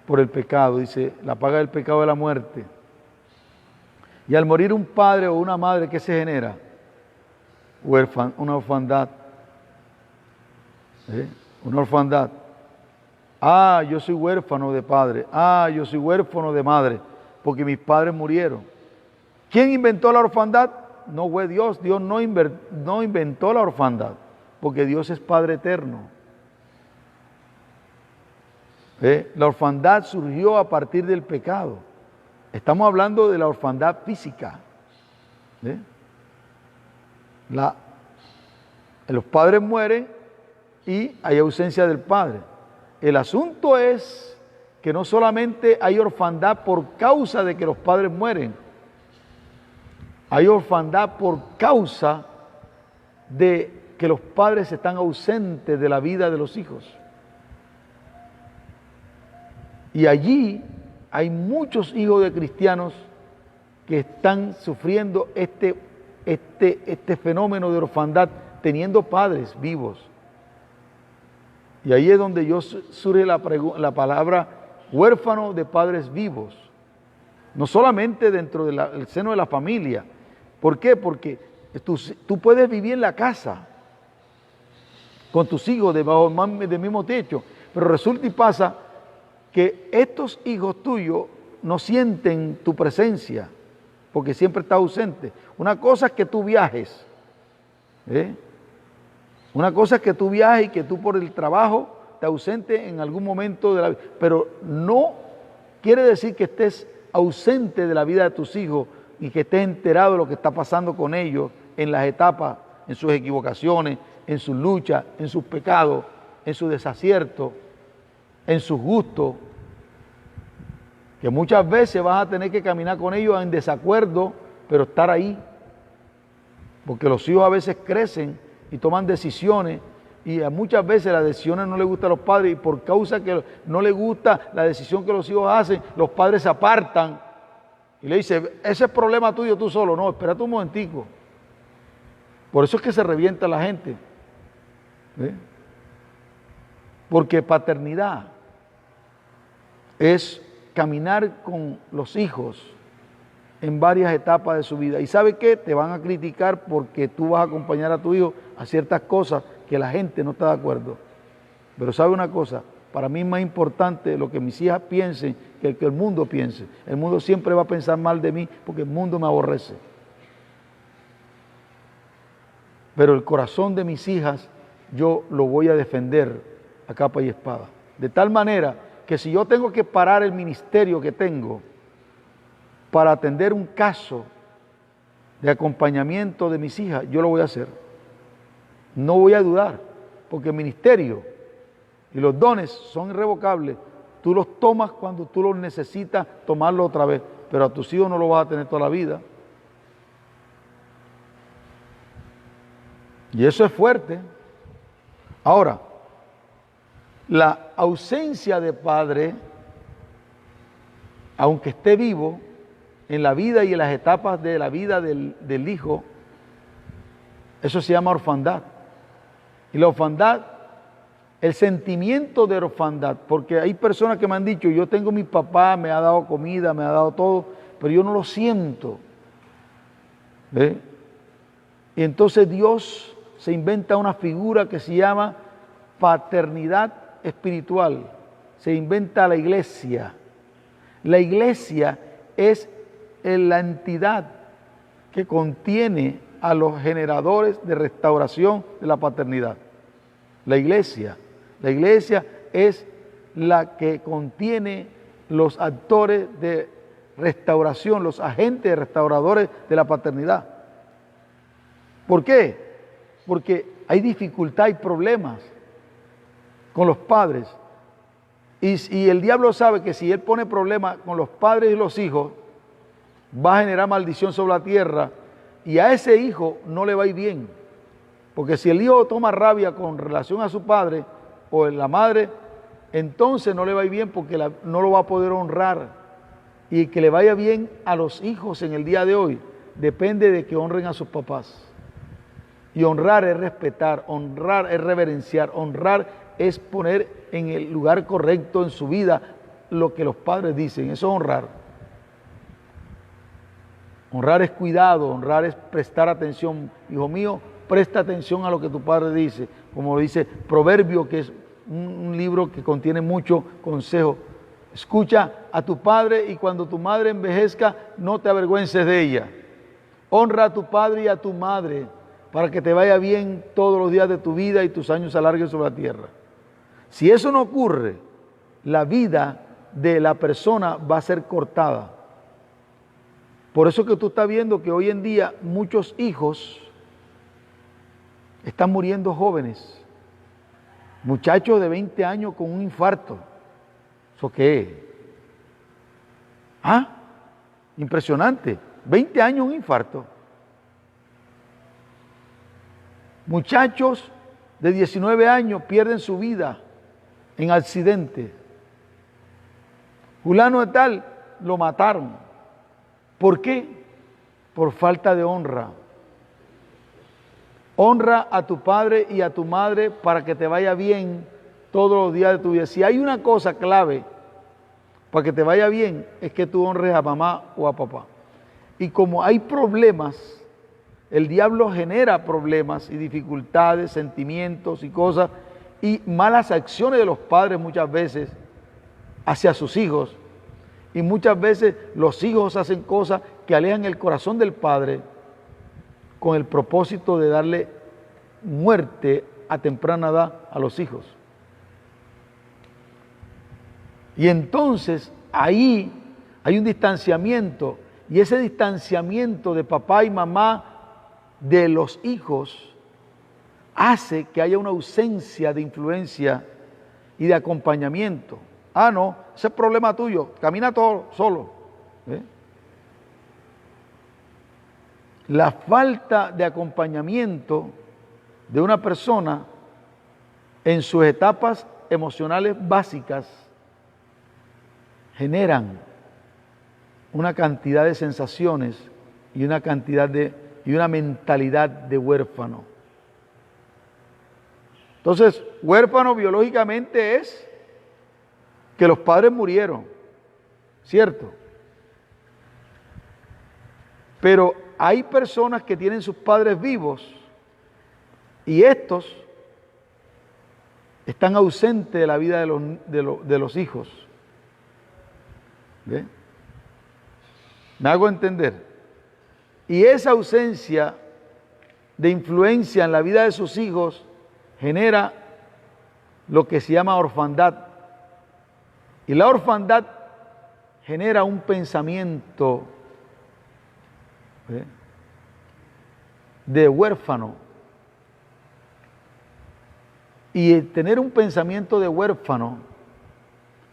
Por el pecado, dice, la paga del pecado es la muerte. Y al morir un padre o una madre, ¿qué se genera? Una orfandad. Una orfandad. Ah, yo soy huérfano de padre. Ah, yo soy huérfano de madre, porque mis padres murieron. ¿Quién inventó la orfandad? No fue Dios. Dios no inventó la orfandad, porque Dios es Padre eterno. La orfandad surgió a partir del pecado. Estamos hablando de la orfandad física. Los padres mueren y hay ausencia del padre. El asunto es que no solamente hay orfandad por causa de que los padres mueren, hay orfandad por causa de que los padres están ausentes de la vida de los hijos. Y allí hay muchos hijos de cristianos que están sufriendo este fenómeno de orfandad, teniendo padres vivos. Y ahí es donde surge la palabra huérfano de padres vivos. No solamente dentro del seno de la familia. ¿Por qué? Porque tú puedes vivir en la casa con tus hijos debajo del mismo techo, pero resulta y pasa que estos hijos tuyos no sienten tu presencia, porque siempre estás ausente. Una cosa es que tú viajes, una cosa es que tú viajes y que tú por el trabajo te ausentes en algún momento de la vida, pero no quiere decir que estés ausente de la vida de tus hijos y que estés enterado de lo que está pasando con ellos en las etapas, en sus equivocaciones, en sus luchas, en sus pecados, en sus desaciertos, en sus gustos, que muchas veces vas a tener que caminar con ellos en desacuerdo, pero estar ahí, porque los hijos a veces crecen y toman decisiones, y muchas veces las decisiones no les gustan a los padres, y por causa que no les gusta la decisión que los hijos hacen, los padres se apartan, y le dicen, ese es problema tuyo tú solo. No, espérate un momentico. Por eso es que se revienta la gente. Porque paternidad es caminar con los hijos en varias etapas de su vida. ¿Y sabe qué? Te van a criticar porque tú vas a acompañar a tu hijo a ciertas cosas que la gente no está de acuerdo. Pero ¿sabe una cosa? Para mí es más importante lo que mis hijas piensen que el mundo piense. El mundo siempre va a pensar mal de mí porque el mundo me aborrece. Pero el corazón de mis hijas yo lo voy a defender a capa y espada. De tal manera que si yo tengo que parar el ministerio que tengo para atender un caso de acompañamiento de mis hijas, yo lo voy a hacer. No voy a dudar, porque el ministerio y los dones son irrevocables. Tú los tomas cuando tú los necesitas tomarlo otra vez, pero a tus hijos no lo vas a tener toda la vida. Y eso es fuerte. Ahora, la ausencia de padre, aunque esté vivo, en la vida y en las etapas de la vida del hijo, eso se llama orfandad. Y la orfandad, el sentimiento de orfandad, porque hay personas que me han dicho, yo tengo mi papá, me ha dado comida, me ha dado todo, pero yo no lo siento. Y entonces Dios se inventa una figura que se llama paternidad espiritual. Se inventa la iglesia La iglesia es la entidad que contiene a los generadores de restauración de la paternidad. La iglesia es la que contiene los actores de restauración, los agentes restauradores de la paternidad. ¿Por qué? Porque hay dificultad y problemas con los padres. Y el diablo sabe que si él pone problemas con los padres y los hijos, va a generar maldición sobre la tierra y a ese hijo no le va a ir bien. Porque si el hijo toma rabia con relación a su padre o la madre, entonces no le va a ir bien porque no lo va a poder honrar. Y que le vaya bien a los hijos en el día de hoy depende de que honren a sus papás. Y honrar es respetar, honrar es reverenciar, honrar es poner en el lugar correcto en su vida lo que los padres dicen, eso es honrar. Honrar es cuidado, honrar es prestar atención. Hijo mío, presta atención a lo que tu padre dice, como dice Proverbio, que es un libro que contiene mucho consejo. Escucha a tu padre y cuando tu madre envejezca, no te avergüences de ella. Honra a tu padre y a tu madre para que te vaya bien todos los días de tu vida y tus años se alarguen sobre la tierra. Si eso no ocurre, la vida de la persona va a ser cortada. Por eso que tú estás viendo que hoy en día muchos hijos están muriendo jóvenes. Muchachos de 20 años con un infarto. ¿Eso qué es? ¿Ah? Impresionante. 20 años un infarto. Muchachos de 19 años pierden su vida en accidente. Fulano de tal lo mataron. ¿Por qué? Por falta de honra. Honra a tu padre y a tu madre para que te vaya bien todos los días de tu vida. Si hay una cosa clave para que te vaya bien, es que tú honres a mamá o a papá. Y como hay problemas, el diablo genera problemas y dificultades, sentimientos y cosas, y malas acciones de los padres muchas veces hacia sus hijos. Y muchas veces los hijos hacen cosas que alejan el corazón del padre con el propósito de darle muerte a temprana edad a los hijos. Y entonces ahí hay un distanciamiento, y ese distanciamiento de papá y mamá de los hijos hace que haya una ausencia de influencia y de acompañamiento. Ah, no, ese es problema tuyo, camina todo solo. La falta de acompañamiento de una persona en sus etapas emocionales básicas generan una cantidad de sensaciones y una mentalidad de huérfano. Entonces, huérfano biológicamente es que los padres murieron, ¿cierto? Pero hay personas que tienen sus padres vivos y estos están ausentes de la vida de los hijos. ¿Ve? ¿Me hago entender? Y esa ausencia de influencia en la vida de sus hijos genera lo que se llama orfandad. Y la orfandad genera un pensamiento de huérfano. Y el tener un pensamiento de huérfano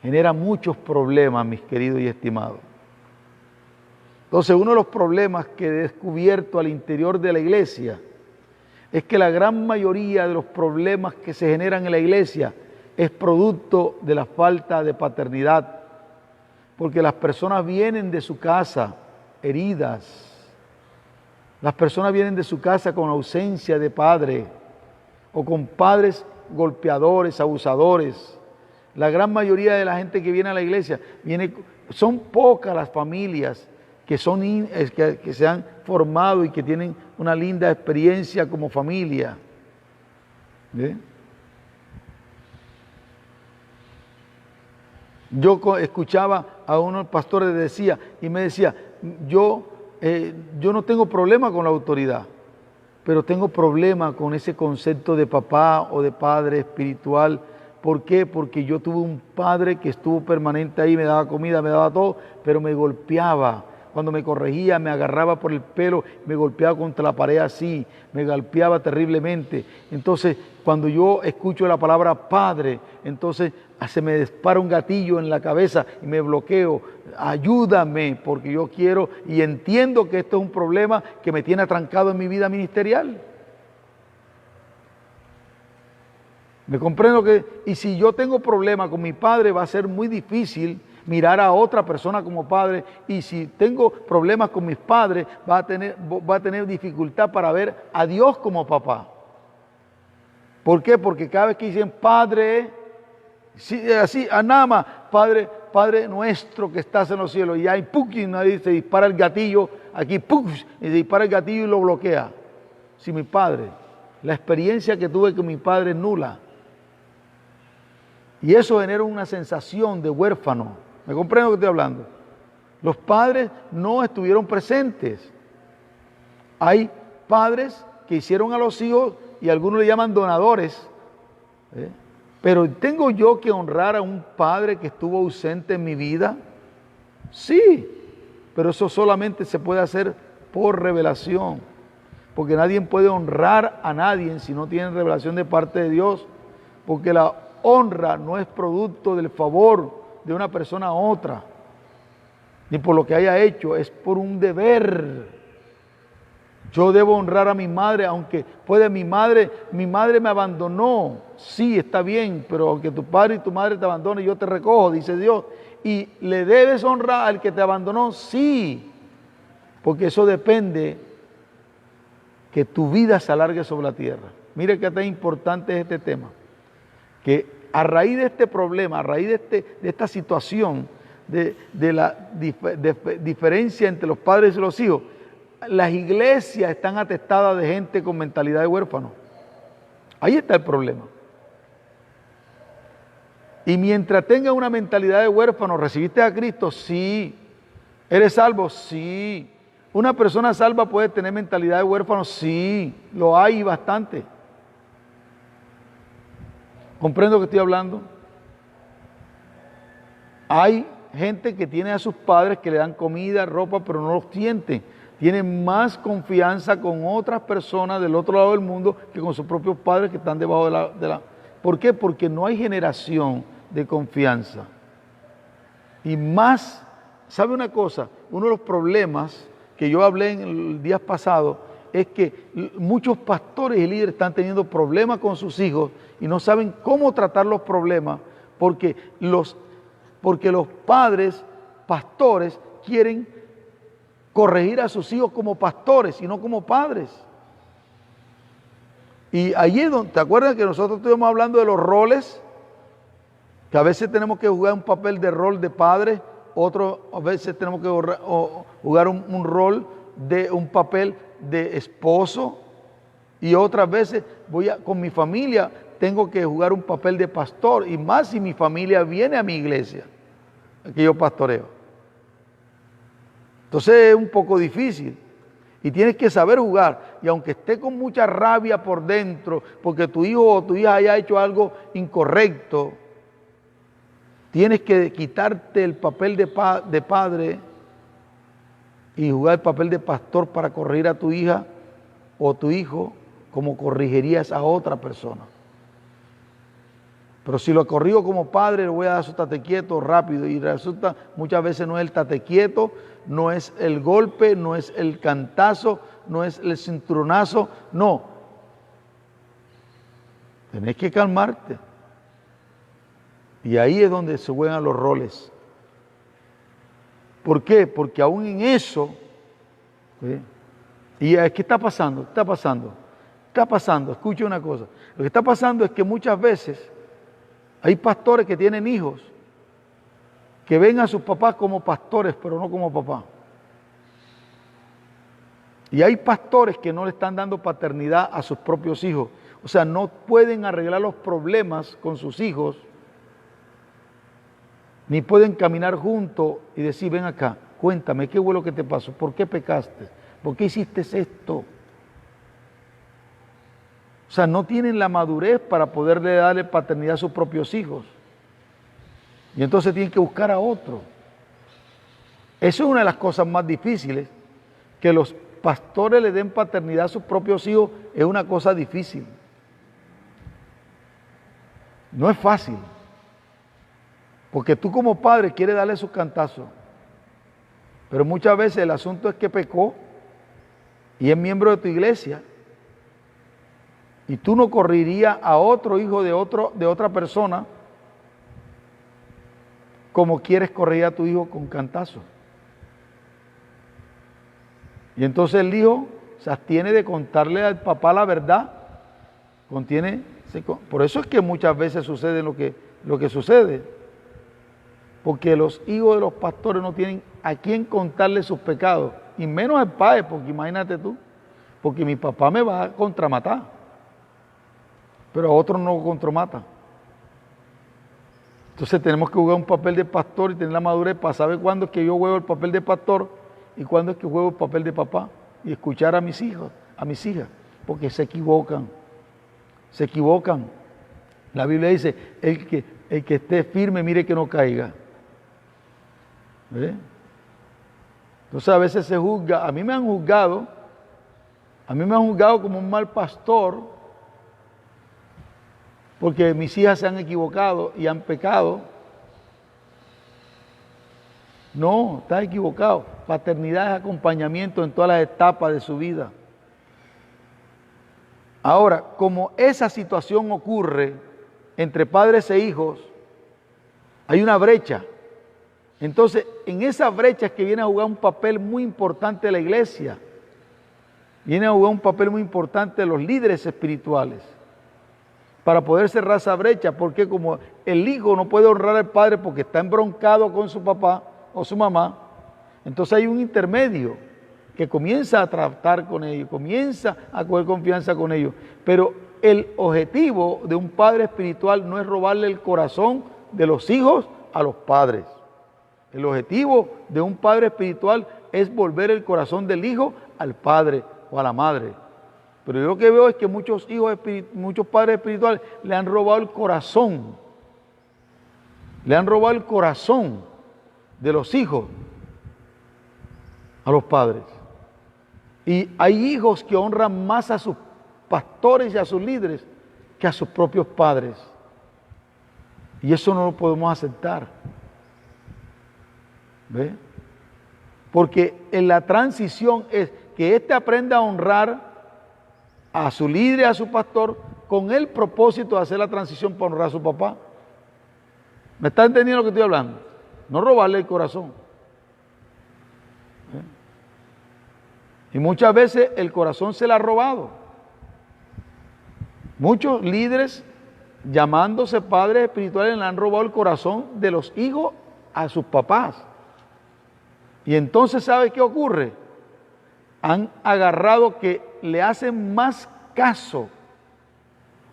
genera muchos problemas, mis queridos y estimados. Entonces, uno de los problemas que he descubierto al interior de la iglesia es que la gran mayoría de los problemas que se generan en la iglesia es producto de la falta de paternidad, porque las personas vienen de su casa heridas, las personas vienen de su casa con ausencia de padre o con padres golpeadores, abusadores. La gran mayoría de la gente que viene a la iglesia, son pocas las familias que se han formado y que tienen una linda experiencia como familia. ¿Ve? Escuchaba a unos pastores y me decía, yo no tengo problema con la autoridad, pero tengo problema con ese concepto de papá o de padre espiritual. ¿Por qué? Porque yo tuve un padre que estuvo permanente ahí, me daba comida, me daba todo, pero me golpeaba. Cuando me corregía, me agarraba por el pelo, me golpeaba contra la pared así, me golpeaba terriblemente. Entonces, cuando yo escucho la palabra padre, entonces se me dispara un gatillo en la cabeza y me bloqueo. Ayúdame, porque yo quiero y entiendo que esto es un problema que me tiene atrancado en mi vida ministerial. Me comprendo y si yo tengo problema con mi padre, va a ser muy difícil mirar a otra persona como padre, y si tengo problemas con mis padres, va a tener dificultad para ver a Dios como papá. ¿Por qué? Porque cada vez que dicen padre, sí, así, nada más, Padre nuestro que estás en los cielos, y ahí se dispara el gatillo, aquí y se dispara el gatillo y lo bloquea. Si mi padre, la experiencia que tuve con mi padre es nula. Y eso genera una sensación de huérfano. ¿Me comprendo lo que estoy hablando? Los padres no estuvieron presentes. Hay padres que hicieron a los hijos y algunos le llaman donadores. Pero ¿tengo yo que honrar a un padre que estuvo ausente en mi vida? Sí, pero eso solamente se puede hacer por revelación. Porque nadie puede honrar a nadie si no tiene revelación de parte de Dios. Porque la honra no es producto del favor de una persona a otra, ni por lo que haya hecho, es por un deber. Yo debo honrar a mi madre, aunque puede mi madre me abandonó, sí, está bien, pero aunque tu padre y tu madre te abandonen, yo te recojo, dice Dios. Y le debes honrar al que te abandonó, sí, porque eso depende que tu vida se alargue sobre la tierra. Mire qué tan importante es este tema. Que a raíz de este problema, a raíz de esta situación de la diferencia entre los padres y los hijos, las iglesias están atestadas de gente con mentalidad de huérfano. Ahí está el problema. Y mientras tengas una mentalidad de huérfano, ¿recibiste a Cristo? Sí. ¿Eres salvo? Sí. ¿Una persona salva puede tener mentalidad de huérfano? Sí, lo hay bastante. ¿Comprendo que estoy hablando? Hay gente que tiene a sus padres que le dan comida, ropa, pero no los sienten. Tienen más confianza con otras personas del otro lado del mundo que con sus propios padres que están debajo de la... ¿Por qué? Porque no hay generación de confianza. Y más, ¿sabe una cosa? Uno de los problemas que yo hablé en el día pasado es que muchos pastores y líderes están teniendo problemas con sus hijos y no saben cómo tratar los problemas porque los padres, pastores, quieren corregir a sus hijos como pastores y no como padres. Y allí es donde, ¿te acuerdas que nosotros estuvimos hablando de los roles? Que a veces tenemos que jugar un papel de rol de padre, a veces tenemos que jugar un rol de un papel de esposo, y otras veces con mi familia tengo que jugar un papel de pastor, y más si mi familia viene a mi iglesia que yo pastoreo. Entonces es un poco difícil y tienes que saber jugar, y aunque esté con mucha rabia por dentro porque tu hijo o tu hija haya hecho algo incorrecto, tienes que quitarte el papel de padre y jugar el papel de pastor para corregir a tu hija o tu hijo como corrigirías a otra persona. Pero si lo corrijo como padre, le voy a dar su tate quieto rápido, y resulta muchas veces no es el tate quieto, no es el golpe, no es el cantazo, no es el cinturonazo, no. Tenés que calmarte. Y ahí es donde se juegan los roles. ¿Por qué? Porque aún en eso, ¿sí? ¿Y qué está pasando? Está pasando, escuche una cosa. Lo que está pasando es que muchas veces hay pastores que tienen hijos que ven a sus papás como pastores, pero no como papá. Y hay pastores que no le están dando paternidad a sus propios hijos. O sea, no pueden arreglar los problemas con sus hijos ni pueden caminar juntos y decir, ven acá, cuéntame, ¿qué fue lo que te pasó? ¿Por qué pecaste? ¿Por qué hiciste esto? O sea, no tienen la madurez para poderle darle paternidad a sus propios hijos. Y entonces tienen que buscar a otro. Eso es una de las cosas más difíciles, que los pastores le den paternidad a sus propios hijos, es una cosa difícil. No es fácil, porque tú como padre quieres darle sus cantazos, pero muchas veces el asunto es que pecó y es miembro de tu iglesia, y tú no correrías a otro hijo de otra persona como quieres correr a tu hijo con cantazos. Y entonces el hijo se abstiene de contarle al papá la verdad. Por eso es que muchas veces sucede lo que sucede. Porque los hijos de los pastores no tienen a quién contarle sus pecados. Y menos al padre, porque imagínate tú. Porque mi papá me va a contramatar. Pero a otros no lo contramata. Entonces tenemos que jugar un papel de pastor y tener la madurez para saber cuándo es que yo juego el papel de pastor y cuándo es que juego el papel de papá, y escuchar a mis hijos, a mis hijas, porque se equivocan. La Biblia dice, el que esté firme, mire que no caiga. ¿Ve? Entonces a veces se juzga, a mí me han juzgado como un mal pastor, porque mis hijas se han equivocado y han pecado. No, estás equivocado. Paternidad es acompañamiento en todas las etapas de su vida. Ahora, como esa situación ocurre entre padres e hijos, hay una brecha. Entonces, en esa brecha es que viene a jugar un papel muy importante la iglesia. Viene a jugar un papel muy importante los líderes espirituales para poder cerrar esa brecha, porque como el hijo no puede honrar al padre porque está embroncado con su papá o su mamá, entonces hay un intermedio que comienza a tratar con ellos, comienza a coger confianza con ellos. Pero el objetivo de un padre espiritual no es robarle el corazón de los hijos a los padres. El objetivo de un padre espiritual es volver el corazón del hijo al padre o a la madre. Pero yo lo que veo es que muchos padres espirituales le han robado el corazón. Le han robado el corazón de los hijos a los padres. Y hay hijos que honran más a sus pastores y a sus líderes que a sus propios padres. Y eso no lo podemos aceptar. ¿Ve? Porque en la transición es que éste aprenda a honrar a su líder y a su pastor con el propósito de hacer la transición para honrar a su papá. ¿Me está entendiendo lo que estoy hablando? No robarle el corazón. Y muchas veces el corazón se le ha robado. Muchos líderes, llamándose padres espirituales, le han robado el corazón de los hijos a sus papás. Y entonces, ¿sabe qué ocurre? Han agarrado que le hacen más caso,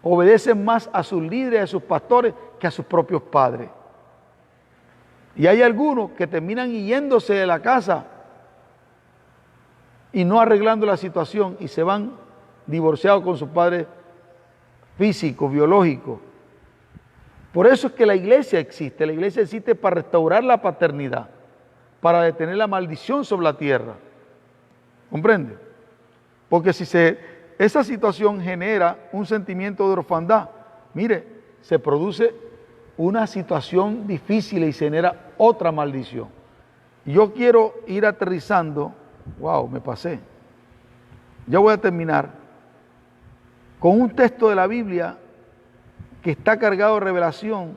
obedecen más a sus líderes, a sus pastores, que a sus propios padres. Y hay algunos que terminan yéndose de la casa y no arreglando la situación y se van divorciados con sus padres físicos, biológicos. Por eso es que la iglesia existe para restaurar la paternidad, para detener la maldición sobre la tierra. ¿Comprende? Porque si esa situación genera un sentimiento de orfandad, mire, se produce una situación difícil y se genera otra maldición. Yo quiero ir aterrizando, me pasé. Ya voy a terminar con un texto de la Biblia que está cargado de revelación,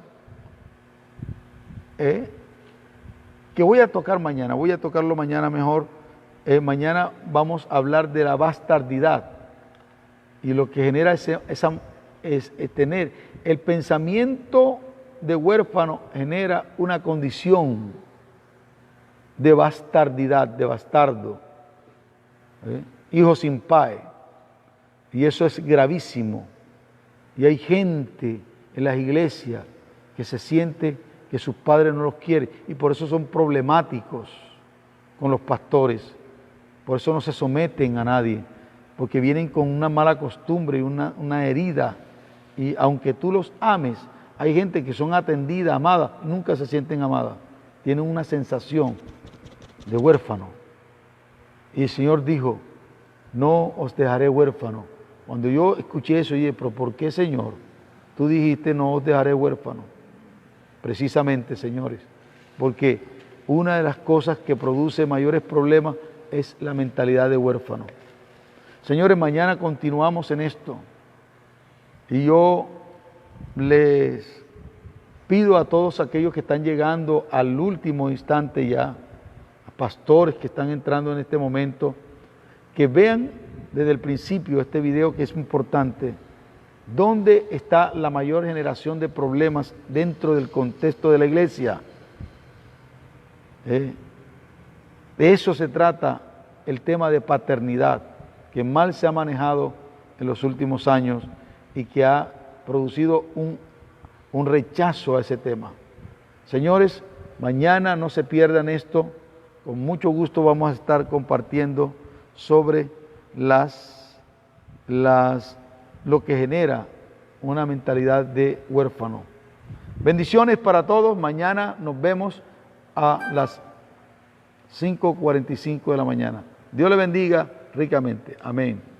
que voy a tocar mañana, voy a tocarlo mañana mejor. Mañana vamos a hablar de la bastardidad y lo que genera es tener el pensamiento de huérfano, genera una condición de bastardidad, de bastardo, hijo sin padre, y eso es gravísimo. Y hay gente en las iglesias que se siente que sus padres no los quieren y por eso son problemáticos con los pastores. Por eso no se someten a nadie, porque vienen con una mala costumbre y una herida. Y aunque tú los ames, hay gente que son atendidas, amadas, nunca se sienten amadas. Tienen una sensación de huérfano. Y el Señor dijo, no os dejaré huérfano. Cuando yo escuché eso, dije, pero ¿por qué, Señor? Tú dijiste, no os dejaré huérfano. Precisamente, señores, porque una de las cosas que produce mayores problemas es la mentalidad de huérfano. Señores, mañana continuamos en esto. Y yo les pido a todos aquellos que están llegando al último instante ya, a pastores que están entrando en este momento, que vean desde el principio este video que es importante. ¿Dónde está la mayor generación de problemas dentro del contexto de la iglesia? De eso se trata el tema de paternidad, que mal se ha manejado en los últimos años y que ha producido un rechazo a ese tema. Señores, mañana no se pierdan esto. Con mucho gusto vamos a estar compartiendo sobre lo que genera una mentalidad de huérfano. Bendiciones para todos. Mañana nos vemos a las 5:45 de la mañana. Dios le bendiga ricamente. Amén.